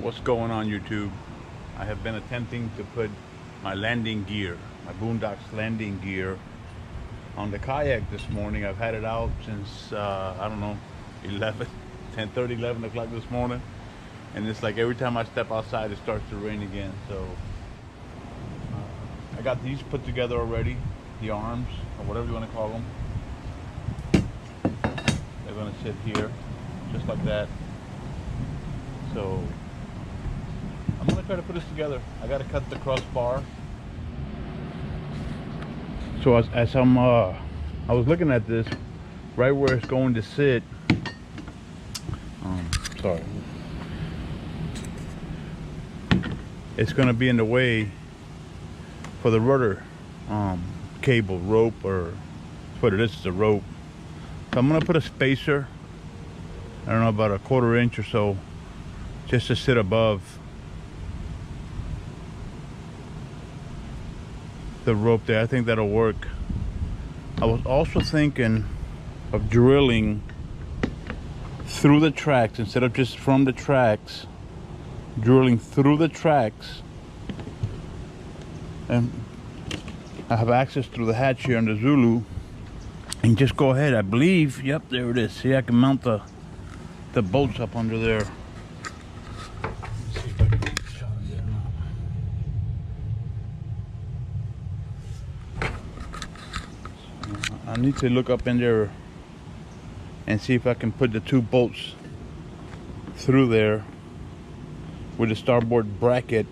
What's going on, YouTube? I have been attempting to put my landing gear, my Boonedox Landing Gear, on the kayak this morning. I've had it out since I don't know, 10:30, 11 o'clock this morning, and it's like every time I step outside it starts to rain again. So I got these put together already, the arms or whatever you want to call them. They're going to sit here just like that. So I'm gonna try to put this together. I gotta cut the crossbar. So as I'm I was looking at this, right where it's going to sit. Sorry. It's gonna be in the way for the rudder cable, rope, or that's what it is. It's a rope. So I'm gonna put a spacer. I don't know, about a 1/4 inch or so, just to sit above the rope there. I think that'll work. I was also thinking of drilling through the tracks instead of just from the tracks, drilling through the tracks. And I have access through the hatch here on the Zulu, and just go ahead. I believe, yep, there it is. See, I can mount the bolts up under there. I need to look up in there and see if I can put the 2 bolts through there with the starboard bracket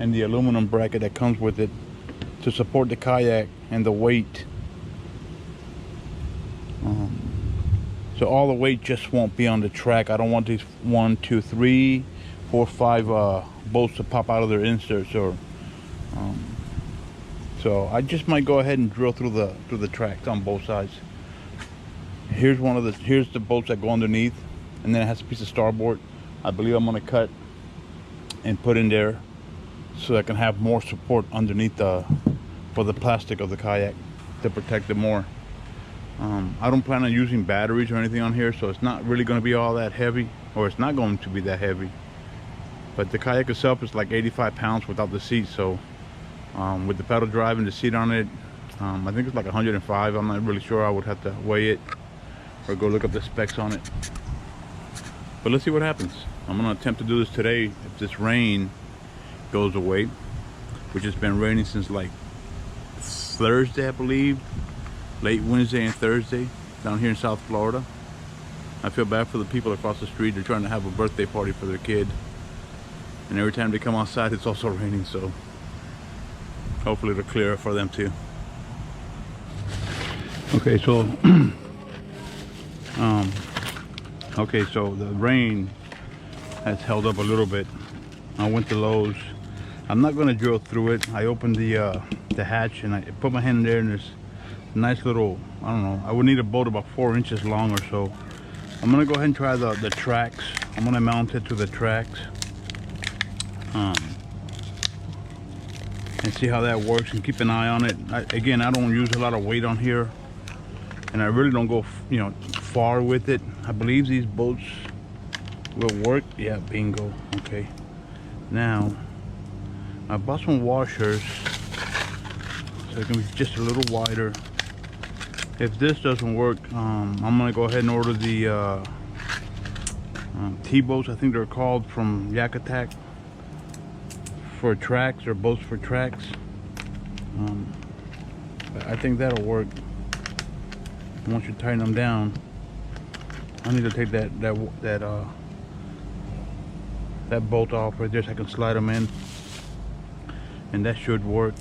and the aluminum bracket that comes with it to support the kayak and the weight. So all the weight just won't be on the track. I don't want these 1, 2, 3, 4, 5 bolts to pop out of their inserts, or so I just might go ahead and drill through the tracks on both sides. Here's the bolts that go underneath, and then it has a piece of starboard. I believe I'm gonna cut and put in there so I can have more support underneath for the plastic of the kayak to protect it more. I don't plan on using batteries or anything on here, so it's not really going to be all that heavy, or it's not going to be that heavy. But the kayak itself is like 85 pounds without the seat, so with the pedal drive and the seat on it, I think it's like 105. I'm not really sure. I would have to weigh it or go look up the specs on it. But let's see what happens. I'm going to attempt to do this today if this rain goes away, which has been raining since like Thursday, I believe. Late Wednesday and Thursday down here in South Florida. I feel bad for the people across the street. They're trying to have a birthday party for their kid, and every time they come outside it's also raining, so hopefully it'll clear for them too. Okay, so so the rain has held up a little bit. I went to Lowe's. I'm not going to drill through it. I opened the hatch and I put my hand in there, and there's nice little, I don't know, I would need a bolt about 4 inches long or so. I'm gonna go ahead and try the tracks. I'm gonna mount it to the tracks and see how that works, and keep an eye on it. Again, I don't use a lot of weight on here, and I really don't go far with it. I believe these bolts will work. Yeah, bingo. Okay, now I bought some washers so it can be just a little wider. If this doesn't work, I'm gonna go ahead and order the T-bolts, I think they're called, from Yak Attack, for tracks, or bolts for tracks. I think that'll work. Once you tighten them down, I need to take that bolt off right there so I can slide them in, and that should work.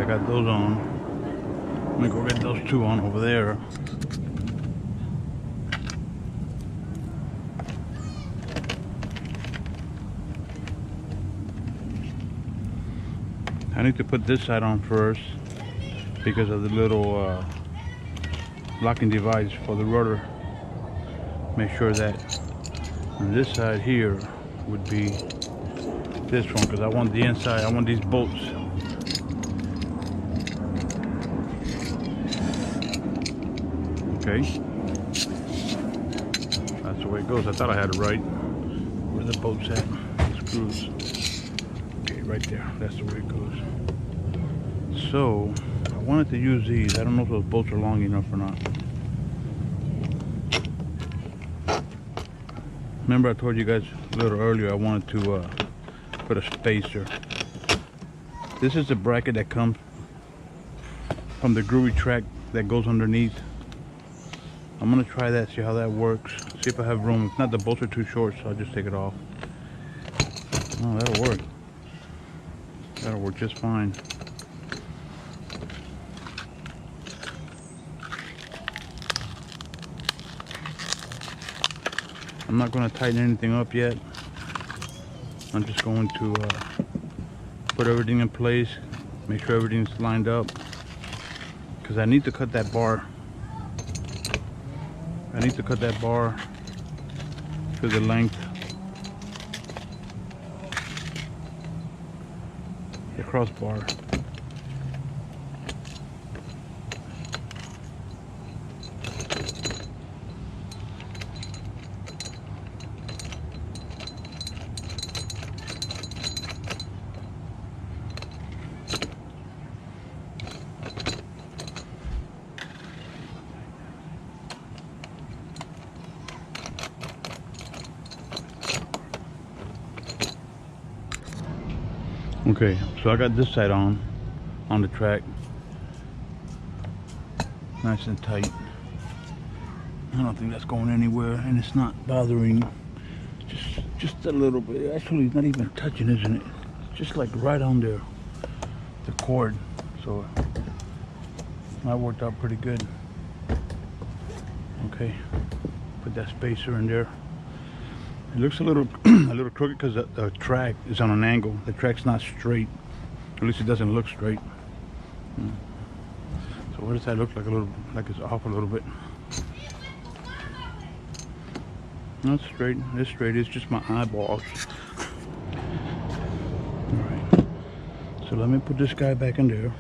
I got those on. Let me go get those two on over there. I need to put this side on first because of the little locking device for the rudder. Make sure that on this side here would be this one, because I want the inside, I want these bolts. Okay, that's the way it goes. I thought I had it right. Where the bolts at? Screws. Okay, right there. That's the way it goes. So I wanted to use these. I don't know if those bolts are long enough or not. Remember I told you guys a little earlier I wanted to put a spacer. This is the bracket that comes from the groovy track that goes underneath. I'm gonna try that, see how that works, see if I have room. If not, the bolts are too short, so I'll just take it off. Oh, that'll work. That'll work just fine. I'm not going to tighten anything up yet. I'm just going to put everything in place, make sure everything's lined up, because I need to cut that bar. I need to cut that bar to the length, the crossbar. Okay, so I got this side on the track, nice and tight. I don't think that's going anywhere, and it's not bothering just a little bit. Actually, it's not even touching, isn't it? It's just like right on there, the cord. So that worked out pretty good. Okay, put that spacer in there. It looks a little a little crooked because the track is on an angle. The track's not straight. At least it doesn't look straight. So what does that look like? A little like it's off a little bit. Not straight. It's straight. It's just my eyeballs. All right. So let me put this guy back in there.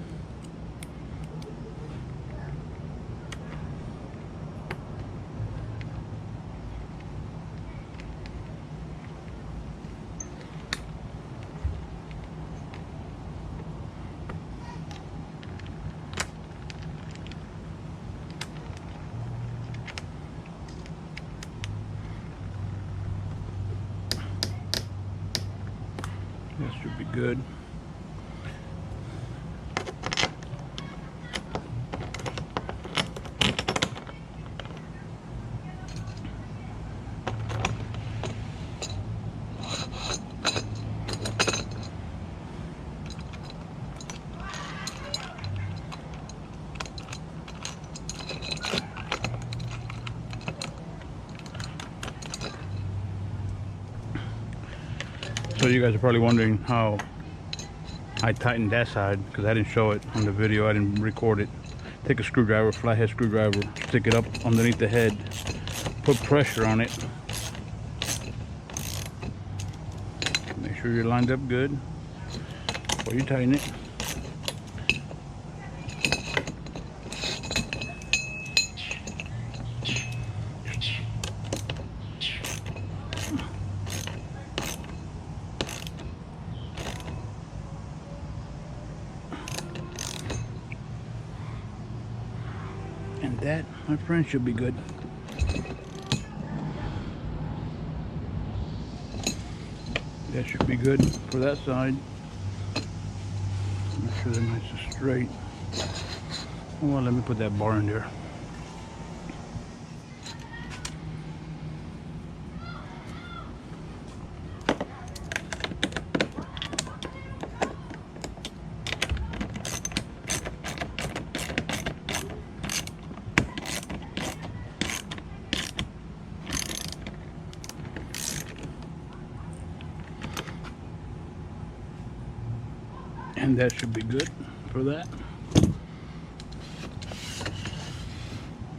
That should be good. So you guys are probably wondering how I tightened that side, because I didn't show it on the video. I didn't record it. Take a screwdriver, flathead screwdriver, stick it up underneath the head, put pressure on it. Make sure you're lined up good before you tighten it. And that, my friend, should be good. That should be good for that side. Make sure they're nice and straight. Well, let me put that bar in there. And that should be good for that.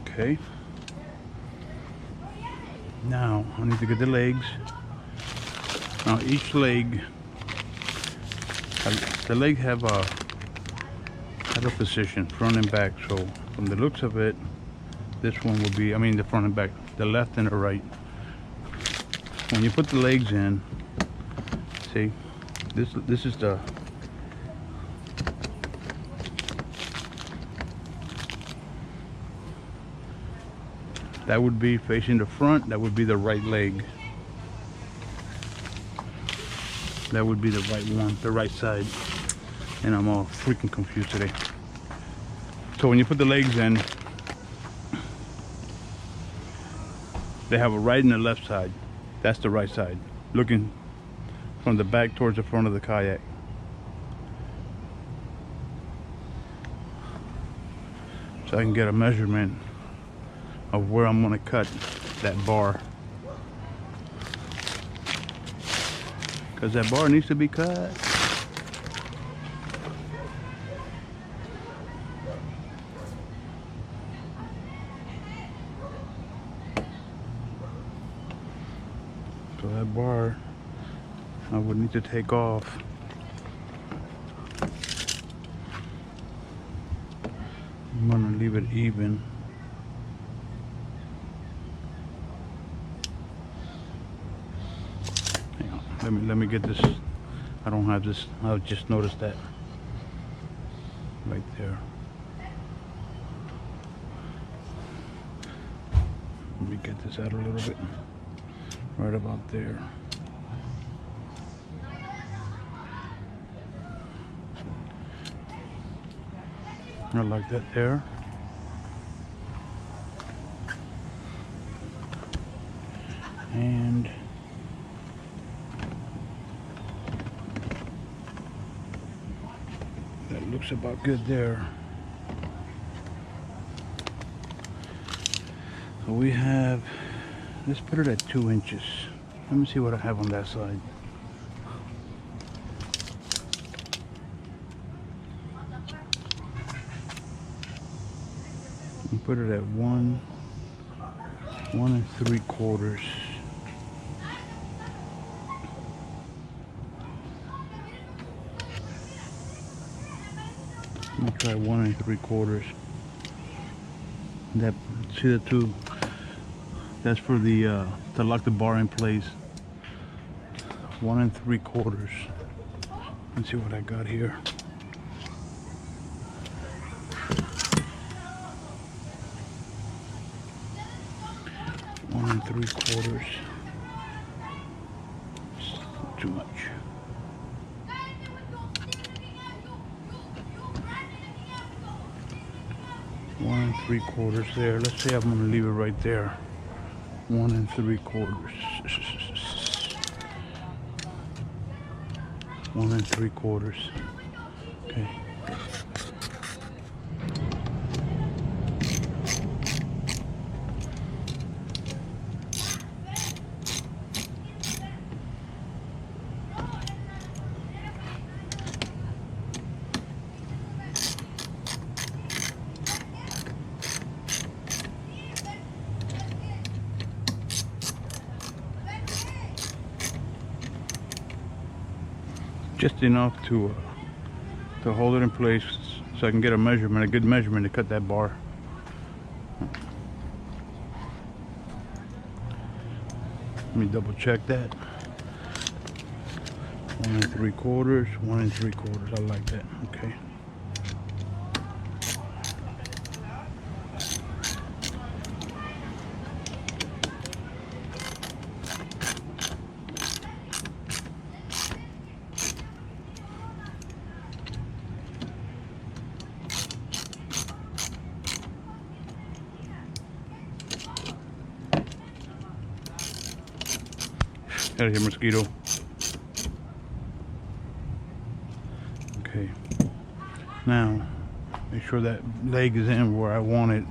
Okay. Now I need to get the legs. Now each leg, the leg have a position, front and back. So from the looks of it, this one will be, I mean the front and back, the left and the right. When you put the legs in, see, this is the, that would be facing the front, that would be the right leg. That would be the right one, the right side. And I'm all freaking confused today. So when you put the legs in, they have a right and a left side. That's the right side, looking from the back towards the front of the kayak. So I can get a measurement of where I'm gonna cut that bar. Because that bar needs to be cut. So that bar, I would need to take off. I'm gonna leave it even. Hang on, let me get this. I don't have this. I just noticed that right there. Let me get this out a little bit. Right about there. I like that there. And that looks about good there. So we have, let's put it at 2 inches. Let me see what I have on that side. And put it at 1 3/4. Let me try 1 3/4. That, see the two? That's for the to lock the bar in place. 1 3/4. Let's see what I got here. 1 3/4. Too much. 1 3/4 there. Let's say I'm gonna leave it right there. 1 3/4. 1 3/4. Okay. Just enough to hold it in place so I can get a measurement, a good measurement to cut that bar. Let me double check that. 1 3/4, 1 3/4. I like that. Okay. Out of here, mosquito. Okay. Now, make sure that leg is in where I want it.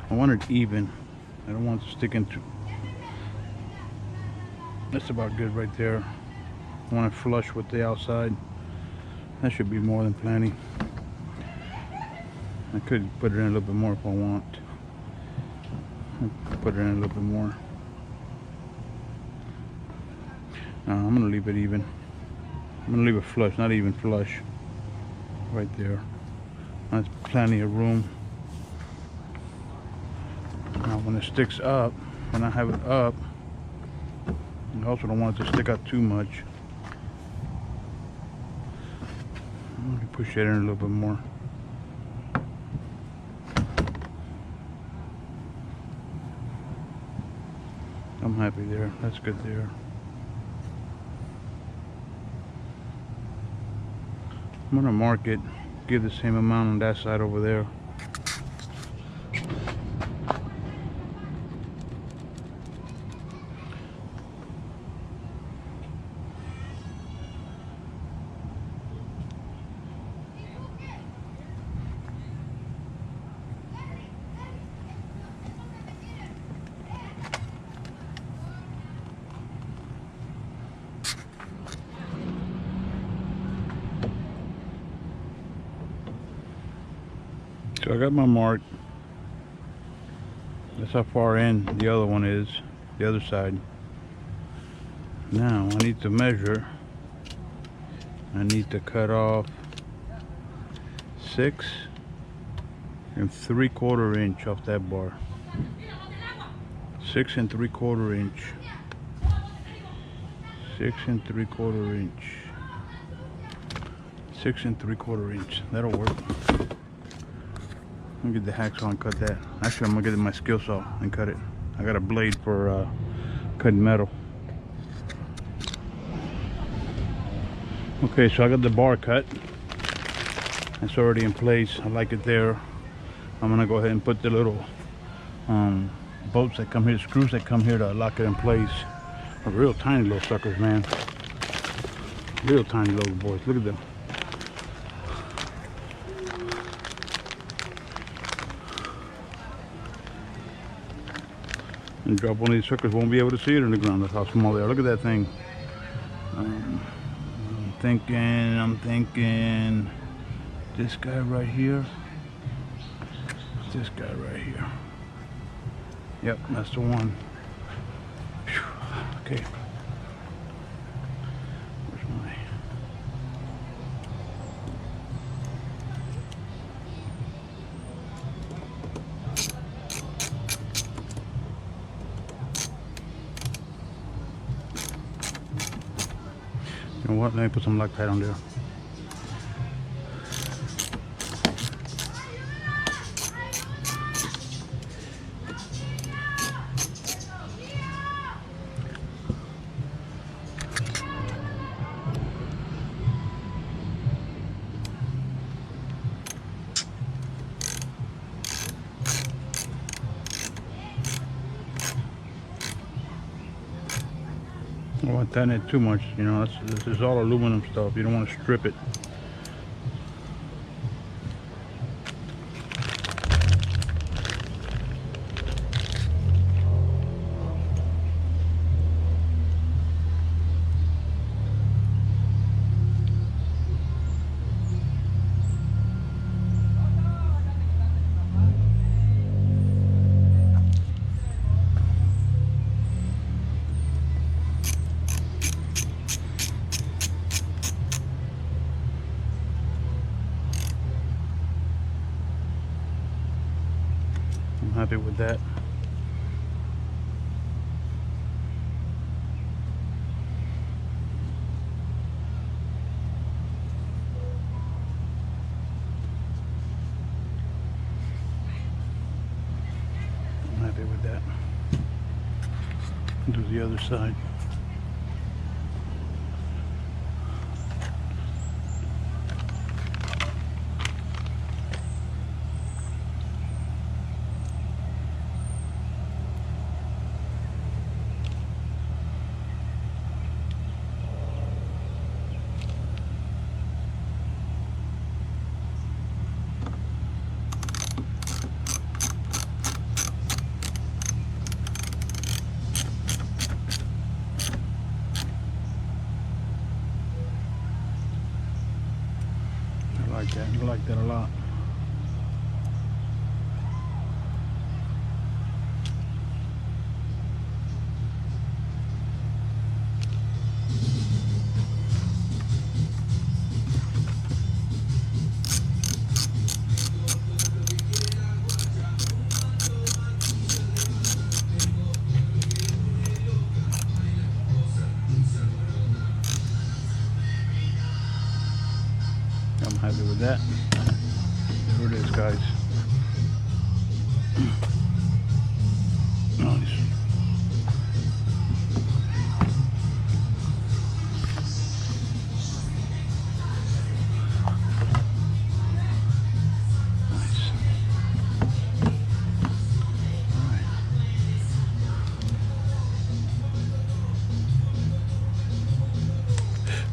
I want it even. I don't want it to stick into. That's about good right there. I want it flush with the outside. That should be more than plenty. I could put it in a little bit more if I want. I'll put it in a little bit more. I'm gonna leave it even. I'm gonna leave it flush, not even flush. Right there. That's plenty of room. Now when it sticks up, when I have it up, I also don't want it to stick out too much. Let me push it in a little bit more. I'm happy there. That's good there. I'm gonna mark it, give the same amount on that side over there. So I got my mark. That's how far in the other one is, the other side. Now I need to measure. I need to cut off 6 3/4 inch off that bar. 6 3/4 inch. 6 3/4 inch. 6 3/4 inch. That'll work. I'm gonna get the hacksaw and cut that. Actually, I'm gonna get my skill saw and cut it. I got a blade for cutting metal. Okay, so I got the bar cut. It's already in place. I like it there. I'm gonna go ahead and put the little bolts that come here, screws that come here to lock it in place. Are real tiny little suckers, man. Real tiny little boys. Look at them. And drop one of these suckers, won't be able to see it in the ground. That's how small they are. Look at that thing. I'm thinking this guy right here. This guy right here. Yep, that's the one. Whew. Okay. Where's my... You know what? Let me put some Loctite on there. I don't want that in it too much, you know. This is all aluminum stuff. You don't want to strip it. I'm happy with that. I'm happy with that. Do the other side. like that. I like that a lot. I'm happy with that. There it is, guys. Nice.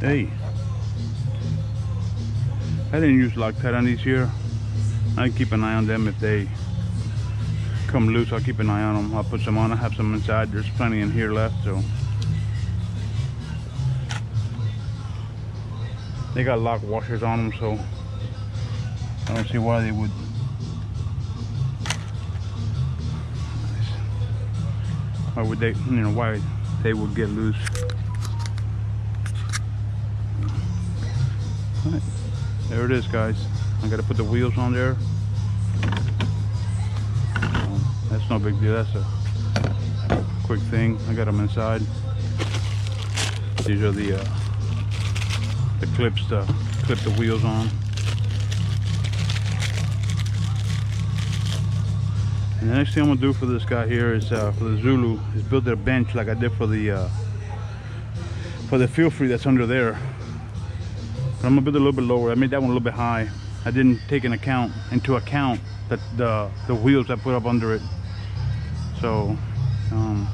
Hey, I didn't use Loctite on these here. I keep an eye on them. If they come loose, I'll keep an eye on them. I'll put some on. I have some inside. There's plenty in here left, so they got lock washers on them, so I don't see why they would. Why would they? You know, why they would get loose? All right. There it is, guys. I gotta put the wheels on there. That's no big deal. That's a quick thing. I got them inside. These are the clips to clip the wheels on. And the next thing I'm gonna do for this guy here is for the Zulu is build a bench like I did for the feel free that's under there. But I'm gonna build it a little bit lower. I made that one a little bit high. I didn't take into account that the wheels I put up under it. So I'm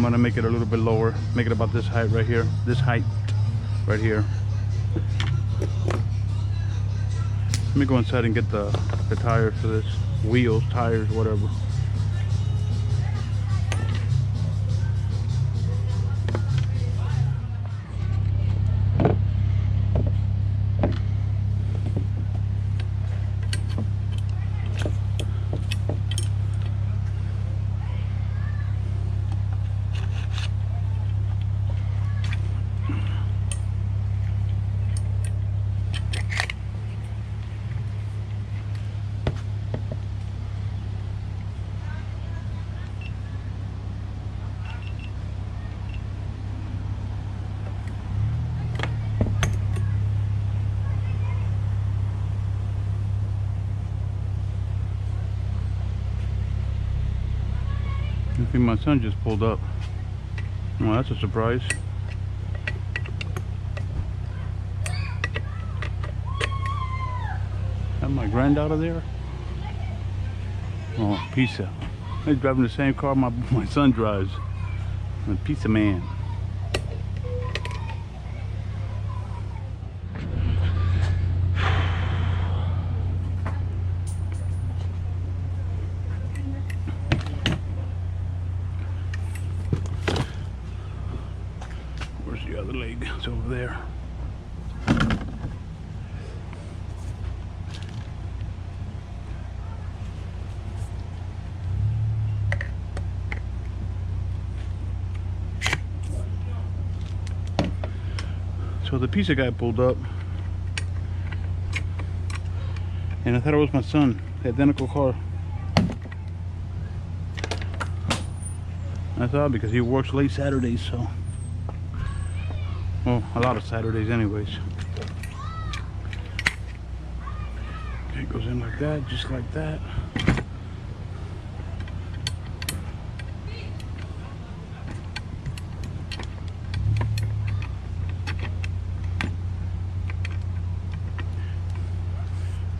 gonna make it a little bit lower. Make it about this height right here. This height right here. Let me go inside and get the tires for this. Wheels, tires, whatever. I think my son just pulled up. Well, that's a surprise. Got my granddaughter there. Oh, pizza. He's driving the same car my son drives. I'm a pizza man. Where's the other leg? It's over there. So the pizza guy pulled up, and I thought it was my son, the identical car. I thought because he works late Saturdays, so, well, a lot of Saturdays anyways. Okay, it goes in like that, just like that.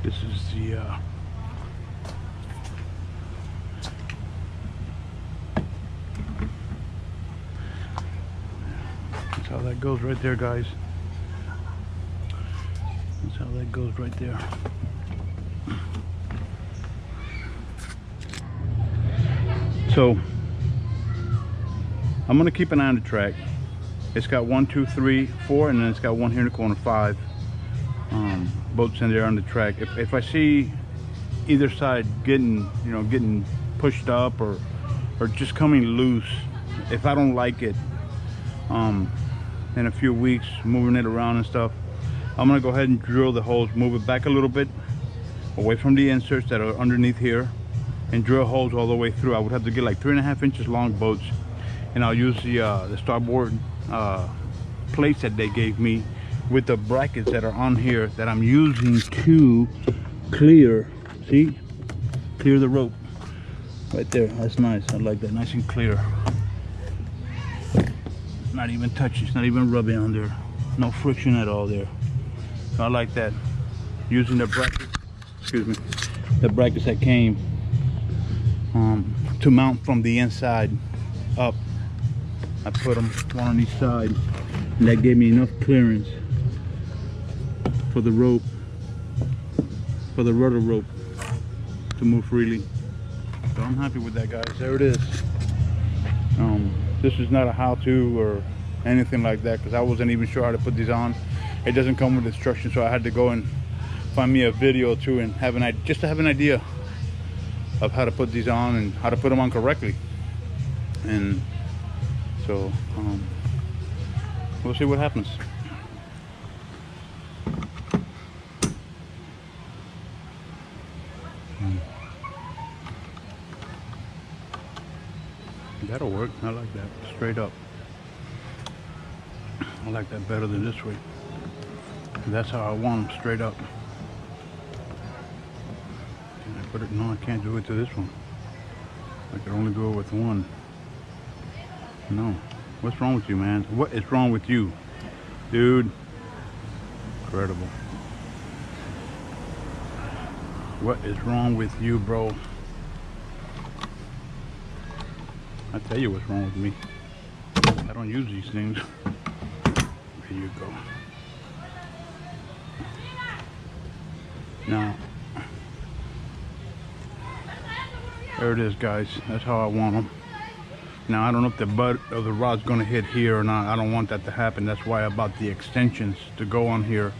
This is the that's how that goes right there, guys. That's how that goes right there. So I'm gonna keep an eye on the track. It's got 1, 2, 3, 4, and then it's got one here in the corner, 5 boats in there on the track. If I see either side getting pushed up or just coming loose, if I don't like it, in a few weeks, moving it around and stuff, I'm gonna go ahead and drill the holes, move it back a little bit away from the inserts that are underneath here, and drill holes all the way through. I would have to get like 3.5 inches long boats, and I'll use the starboard plates that they gave me with the brackets that are on here that I'm using to clear, see, clear the rope right there. That's nice. I like that, nice and clear. Not even touching, it's not even rubbing on there, no friction at all there. So I like that. Using the brackets, excuse me, the brackets that came to mount from the inside up. I put them one on each side, and that gave me enough clearance for the rope, for the rudder rope to move freely. So I'm happy with that, guys. There it is. This is not a how-to or anything like that, because I wasn't even sure how to put these on. It doesn't come with instructions, so I had to go and find me a video or two and just to have an idea of how to put these on and how to put them on correctly. And so we'll see what happens. That'll work. I like that. Straight up. I like that better than this way. That's how I want them, straight up. Can I put it? No, I can't do it to this one. I can only do it with one. No. What's wrong with you, man? What is wrong with you? Dude. Incredible. What is wrong with you, bro? I'll tell you what's wrong with me. I don't use these things. There you go. Now, there it is, guys. That's how I want them. Now, I don't know if the butt of the rod's going to hit here or not. I don't want that to happen. That's why I bought the extensions to go on here.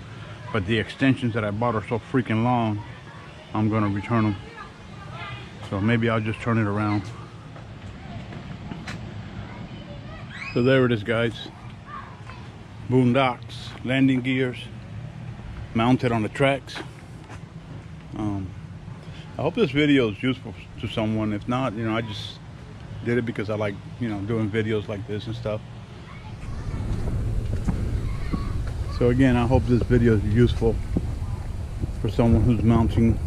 But the extensions that I bought are so freaking long, I'm going to return them. So maybe I'll just turn it around. So there it is, guys. Boonedox Landing Gears mounted on the tracks. I hope this video is useful to someone. If not, I just did it because I like, doing videos like this and stuff. So again, I hope this video is useful for someone who's mounting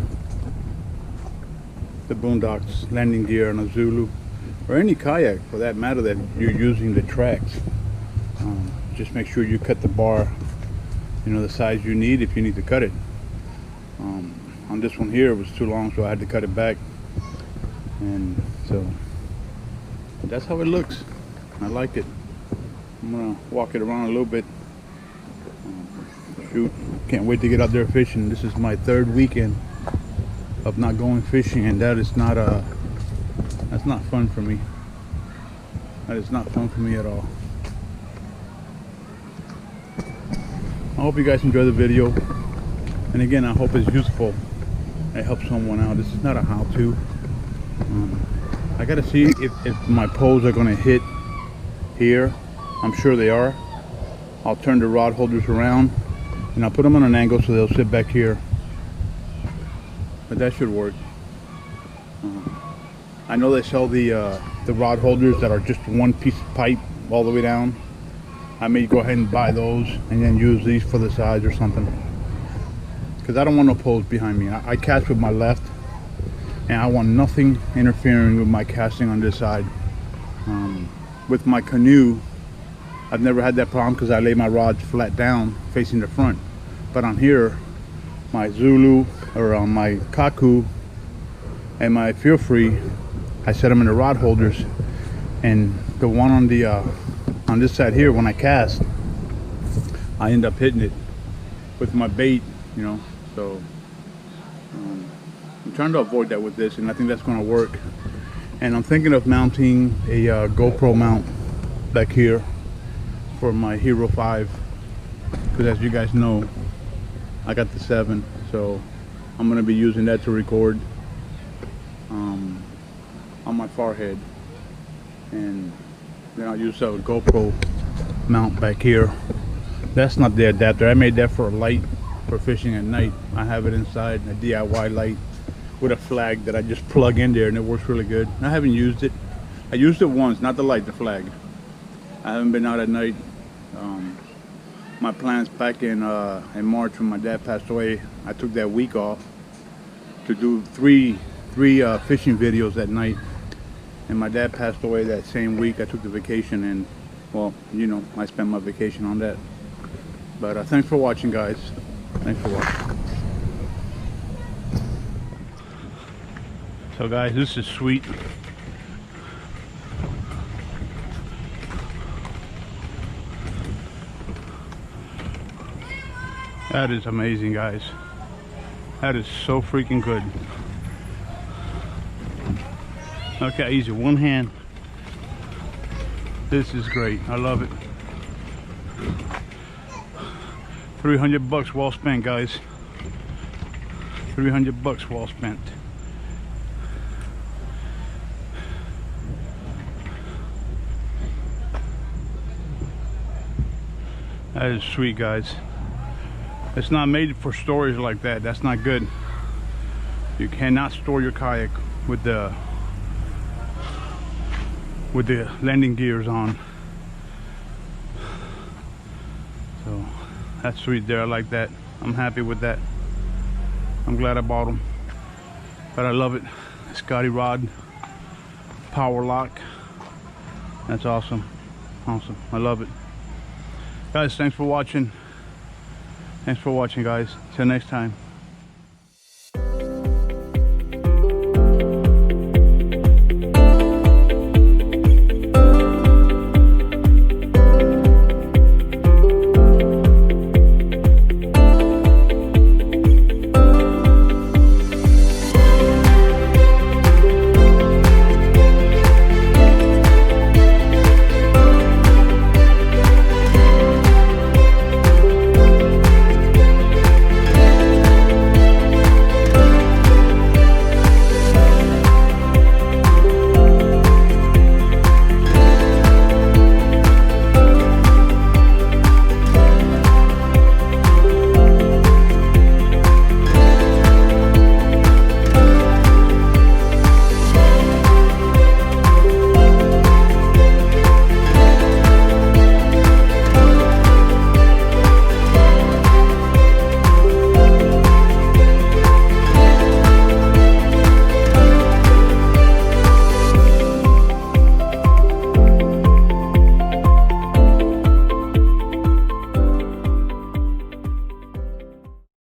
the Boonedox Landing Gear on a Zulu, or any kayak for that matter that you're using the tracks. Just make sure you cut the bar, the size you need if you need to cut it. On this one here, it was too long, so I had to cut it back. And so that's how it looks. I like it. I'm gonna walk it around a little bit. Shoot, can't wait to get out there fishing. This is my 3rd weekend of not going fishing, and that's not fun for me. That is not fun for me at all. I hope you guys enjoy the video, and again, I hope it's useful. It helps someone out. This is not a how-to. I gotta see if my poles are gonna hit here. I'm sure they are. I'll turn the rod holders around and I'll put them on an angle so they'll sit back here. But that should work. I know they sell the rod holders that are just one piece of pipe all the way down. I may go ahead and buy those and then use these for the sides or something, because I don't want no poles behind me. I cast with my left, and I want nothing interfering with my casting on this side. With my canoe, I've never had that problem because I lay my rods flat down facing the front. But on here, my Zulu, or on my Kaku and my Feel Free, I set them in the rod holders, and the one on the on this side here, when I cast, I end up hitting it with my bait, so I'm trying to avoid that with this, and I think that's going to work. And I'm thinking of mounting a GoPro mount back here for my Hero 5, because as you guys know, I got the 7, so I'm gonna be using that to record on my forehead, and then I'll use a GoPro mount back here. That's not the adapter. I made that for a light for fishing at night. I have it inside, a DIY light with a flag that I just plug in there, and it works really good. I haven't used it. I used it once, not the light, the flag. I haven't been out at night. My plans back in March when my dad passed away, I took that week off to do three fishing videos at night. And my dad passed away that same week. I took the vacation, and well, you know, I spent my vacation on that. But thanks for watching, guys. Thanks for watching. So guys, this is sweet. That is amazing, guys. That is so freaking good. Okay, easy, one hand. This is great. I love it. 300 bucks well spent, guys. 300 bucks well spent. That is sweet, guys. It's not made for storage like that. That's not good. You cannot store your kayak with the landing gears on. So that's sweet there. I like that. I'm happy with that. I'm glad I bought them. But I love it. Scotty rod, power lock. That's awesome. Awesome. I love it. Guys, thanks for watching. Thanks for watching, guys. Till next time.